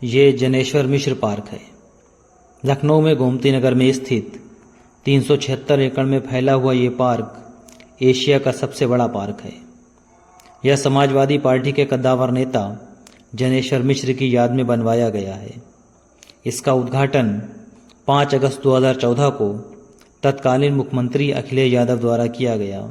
ये जनेश्वर मिश्र पार्क है। लखनऊ में गोमती नगर में स्थित 376 एकड़ में फैला हुआ ये पार्क एशिया का सबसे बड़ा पार्क है। यह समाजवादी पार्टी के कद्दावर नेता जनेश्वर मिश्र की याद में बनवाया गया है। इसका उद्घाटन 5 अगस्त 2014 को तत्कालीन मुख्यमंत्री अखिलेश यादव द्वारा किया गया।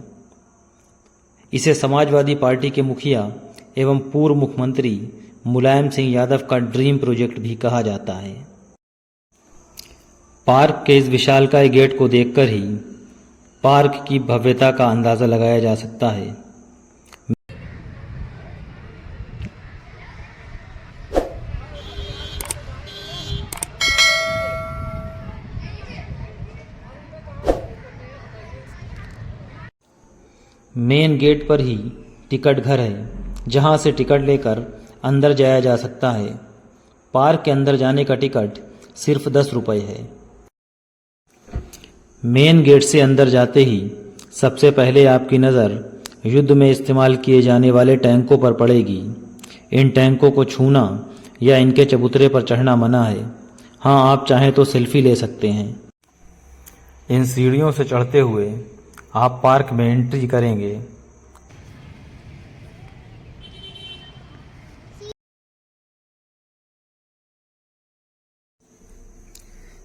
इसे समाजवादी पार्टी के मुखिया एवं पूर्व मुख्यमंत्री मुलायम सिंह यादव का ड्रीम प्रोजेक्ट भी कहा जाता है। पार्क के इस विशालकाय गेट को देखकर ही पार्क की भव्यता का अंदाजा लगाया जा सकता है। मेन गेट पर ही टिकट घर है, जहां से टिकट लेकर अंदर जाया जा सकता है। पार्क के अंदर जाने का टिकट सिर्फ 10 रुपये है। मेन गेट से अंदर जाते ही सबसे पहले आपकी नज़र युद्ध में इस्तेमाल किए जाने वाले टैंकों पर पड़ेगी। इन टैंकों को छूना या इनके चबूतरे पर चढ़ना मना है। हाँ, आप चाहें तो सेल्फी ले सकते हैं। इन सीढ़ियों से चढ़ते हुए आप पार्क में एंट्री करेंगे।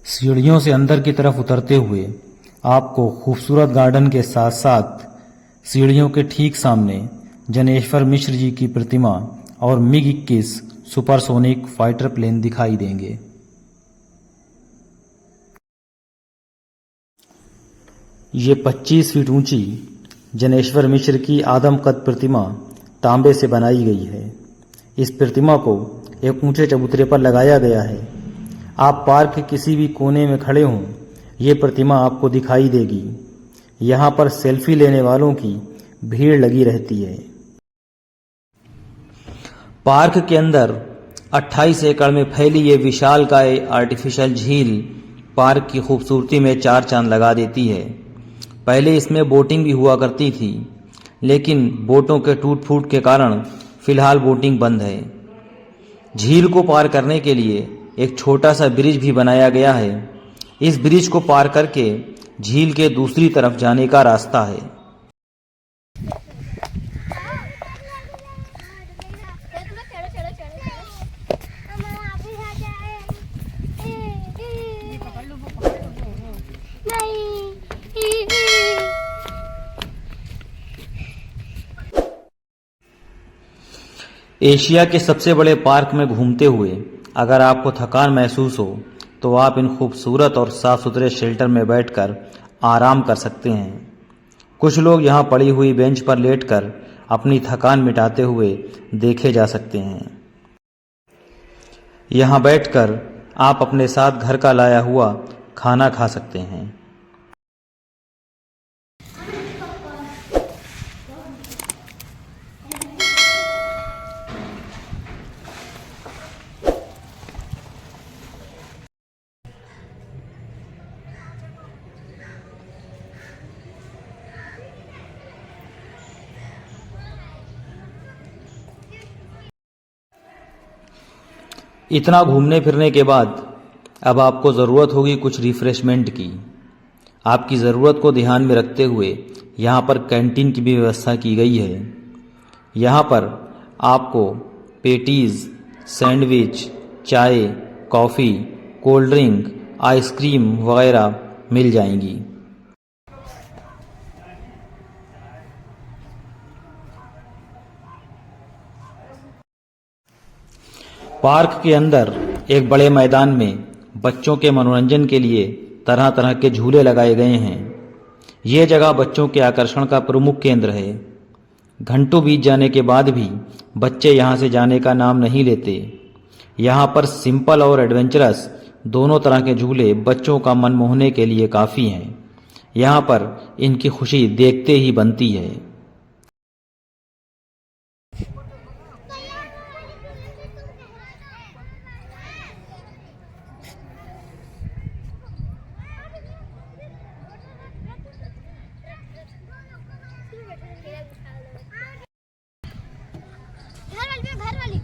सीढ़ियों से अंदर की तरफ उतरते हुए आपको खूबसूरत गार्डन के साथ साथ सीढ़ियों के ठीक सामने जनेश्वर मिश्र जी की प्रतिमा और MiG-21 सुपरसोनिक फाइटर प्लेन दिखाई देंगे। ये 25 फीट ऊंची जनेश्वर मिश्र की आदमकद प्रतिमा तांबे से बनाई गई है। इस प्रतिमा को एक ऊंचे चबूतरे पर लगाया गया है। आप पार्क के किसी भी कोने में खड़े हों, ये प्रतिमा आपको दिखाई देगी। यहाँ पर सेल्फी लेने वालों की भीड़ लगी रहती है। पार्क के अंदर 28 एकड़ में फैली ये विशालकाय आर्टिफिशियल झील पार्क की खूबसूरती में 4 चांद लगा देती है। पहले इसमें बोटिंग भी हुआ करती थी, लेकिन बोटों के टूट फूट के कारण फिलहाल बोटिंग बंद है। झील को पार करने के लिए एक छोटा सा ब्रिज भी बनाया गया है। इस ब्रिज को पार करके झील के दूसरी तरफ जाने का रास्ता है। एशिया के सबसे बड़े पार्क में घूमते हुए अगर आपको थकान महसूस हो तो आप इन खूबसूरत और साफ सुथरे शेल्टर में बैठकर आराम कर सकते हैं। कुछ लोग यहाँ पड़ी हुई बेंच पर लेटकर अपनी थकान मिटाते हुए देखे जा सकते हैं। यहाँ बैठकर आप अपने साथ घर का लाया हुआ खाना खा सकते हैं। इतना घूमने फिरने के बाद अब आपको ज़रूरत होगी कुछ रिफ्रेशमेंट की। आपकी ज़रूरत को ध्यान में रखते हुए यहाँ पर कैंटीन की भी व्यवस्था की गई है। यहाँ पर आपको पेटीज़, सैंडविच, चाय, कॉफ़ी, कोल्ड ड्रिंक, आइसक्रीम वगैरह मिल जाएंगी। पार्क के अंदर एक बड़े मैदान में बच्चों के मनोरंजन के लिए तरह तरह के झूले लगाए गए हैं। ये जगह बच्चों के आकर्षण का प्रमुख केंद्र है। घंटों बीत जाने के बाद भी बच्चे यहाँ से जाने का नाम नहीं लेते। यहाँ पर सिंपल और एडवेंचरस दोनों तरह के झूले बच्चों का मन मोहने के लिए काफ़ी हैं। यहाँ पर इनकी खुशी देखते ही बनती है। घर वाली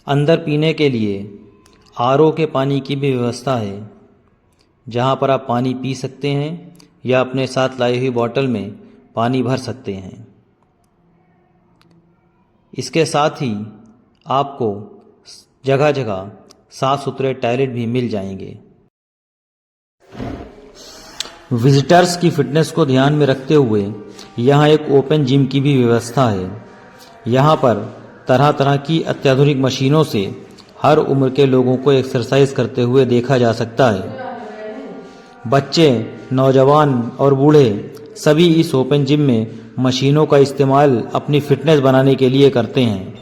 अंदर पीने के लिए आरओ के पानी की भी व्यवस्था है, जहां पर आप पानी पी सकते हैं या अपने साथ लाई हुई बोतल में पानी भर सकते हैं। इसके साथ ही आपको जगह जगह साफ सुथरे टॉयलेट भी मिल जाएंगे। विजिटर्स की फिटनेस को ध्यान में रखते हुए यहाँ एक ओपन जिम की भी व्यवस्था है। यहाँ पर तरह तरह की अत्याधुनिक मशीनों से हर उम्र के लोगों को एक्सरसाइज करते हुए देखा जा सकता है। बच्चे, नौजवान और बूढ़े सभी इस ओपन जिम में मशीनों का इस्तेमाल अपनी फिटनेस बनाने के लिए करते हैं।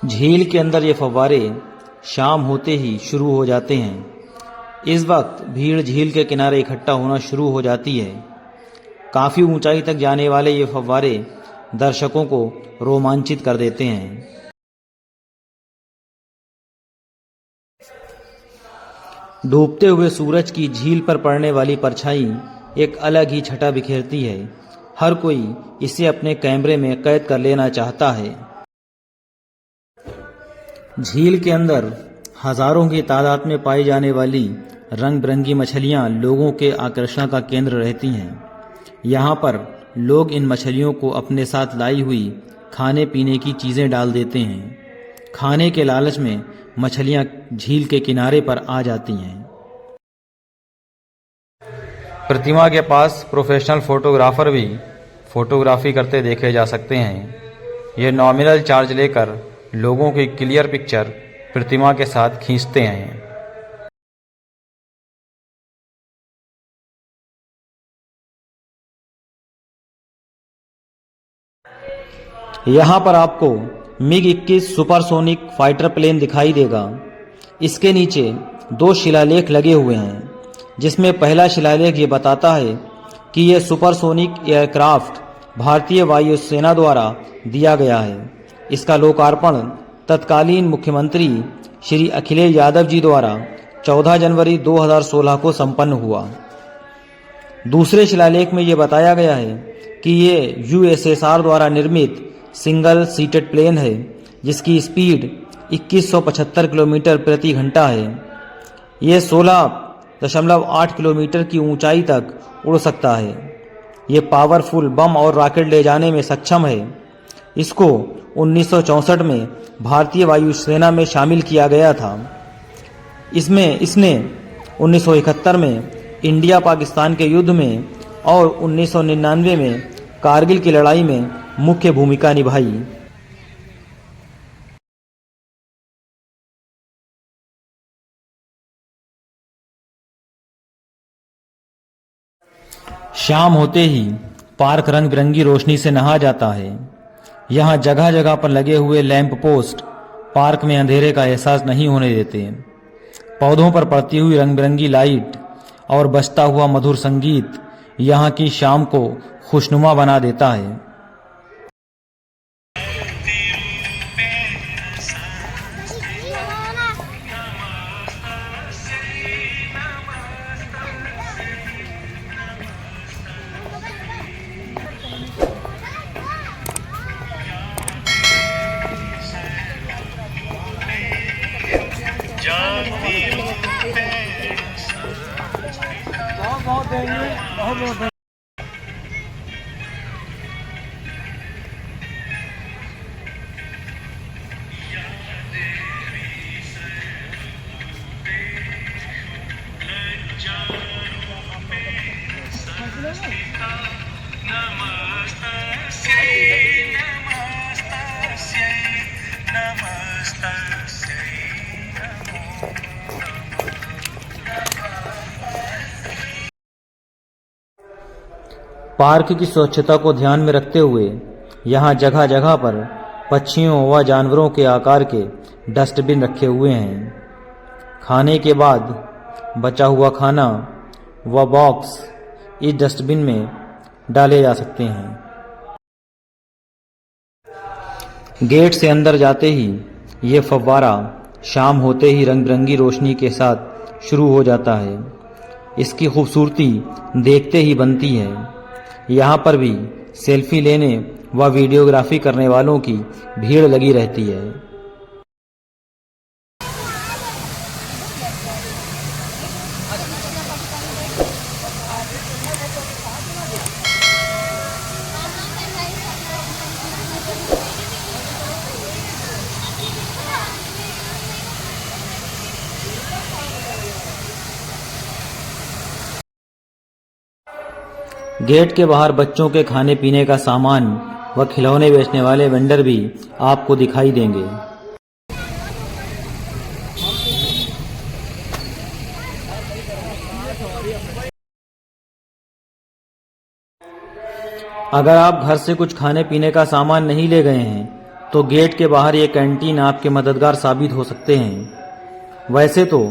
झील के अंदर ये फव्वारे शाम होते ही शुरू हो जाते हैं। इस वक्त भीड़ झील के किनारे इकट्ठा होना शुरू हो जाती है। काफ़ी ऊंचाई तक जाने वाले ये फव्वारे दर्शकों को रोमांचित कर देते हैं। डूबते हुए सूरज की झील पर पड़ने वाली परछाई एक अलग ही छटा बिखेरती है। हर कोई इसे अपने कैमरे में कैद कर लेना चाहता है। झील के अंदर हजारों की तादाद में पाई जाने वाली रंग बिरंगी मछलियां लोगों के आकर्षण का केंद्र रहती हैं। यहाँ पर लोग इन मछलियों को अपने साथ लाई हुई खाने पीने की चीजें डाल देते हैं। खाने के लालच में मछलियां झील के किनारे पर आ जाती हैं। प्रतिमा के पास प्रोफेशनल फोटोग्राफर भी फोटोग्राफी करते देखे जा सकते हैं। ये नॉमिनल चार्ज लेकर लोगों की क्लियर पिक्चर प्रतिमा के साथ खींचते हैं। यहाँ पर आपको MiG-21 सुपरसोनिक फाइटर प्लेन दिखाई देगा। इसके नीचे 2 शिलालेख लगे हुए हैं, जिसमें पहला शिलालेख ये बताता है कि यह सुपरसोनिक एयरक्राफ्ट भारतीय वायुसेना द्वारा दिया गया है। इसका लोकार्पण तत्कालीन मुख्यमंत्री श्री अखिलेश यादव जी द्वारा 14 जनवरी 2016 को संपन्न हुआ। दूसरे शिलालेख में यह बताया गया है कि ये USSR द्वारा निर्मित सिंगल सीटेड प्लेन है, जिसकी स्पीड 2175 किलोमीटर प्रति घंटा है। ये 16.8 किलोमीटर की ऊंचाई तक उड़ सकता है। ये पावरफुल बम और रॉकेट ले जाने में सक्षम है। इसको 1964 में भारतीय वायुसेना में शामिल किया गया था। इसने 1971 में इंडिया पाकिस्तान के युद्ध में और 1999 में कारगिल की लड़ाई में मुख्य भूमिका निभाई। शाम होते ही पार्क रंग बिरंगी रोशनी से नहा जाता है। यहाँ जगह जगह पर लगे हुए लैंप पोस्ट पार्क में अंधेरे का एहसास नहीं होने देते। पौधों पर पड़ती हुई रंग बिरंगी लाइट और बजता हुआ मधुर संगीत यहाँ की शाम को खुशनुमा बना देता है। पार्क की स्वच्छता को ध्यान में रखते हुए यहाँ जगह जगह पर पक्षियों व जानवरों के आकार के डस्टबिन रखे हुए हैं। खाने के बाद बचा हुआ खाना व बॉक्स इस डस्टबिन में डाले जा सकते हैं। गेट से अंदर जाते ही ये फव्वारा शाम होते ही रंग बिरंगी रोशनी के साथ शुरू हो जाता है। इसकी खूबसूरती देखते ही बनती है। यहाँ पर भी सेल्फी लेने व वीडियोग्राफी करने वालों की भीड़ लगी रहती है। गेट के बाहर बच्चों के खाने पीने का सामान व खिलौने बेचने वाले वेंडर भी आपको दिखाई देंगे। अगर आप घर से कुछ खाने पीने का सामान नहीं ले गए हैं तो गेट के बाहर ये कैंटीन आपके मददगार साबित हो सकते हैं। वैसे तो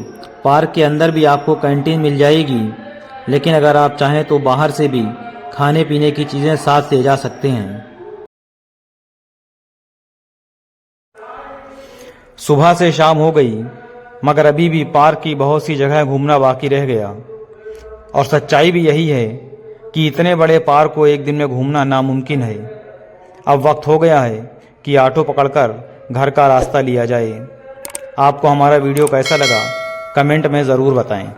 पार्क के अंदर भी आपको कैंटीन मिल जाएगी, लेकिन अगर आप चाहें तो बाहर से भी खाने पीने की चीजें साथ ले जा सकते हैं। सुबह से शाम हो गई मगर अभी भी पार्क की बहुत सी जगह घूमना बाकी रह गया। और सच्चाई भी यही है कि इतने बड़े पार्क को एक दिन में घूमना नामुमकिन है। अब वक्त हो गया है कि ऑटो पकड़कर घर का रास्ता लिया जाए। आपको हमारा वीडियो कैसा लगा कमेंट में ज़रूर बताएं।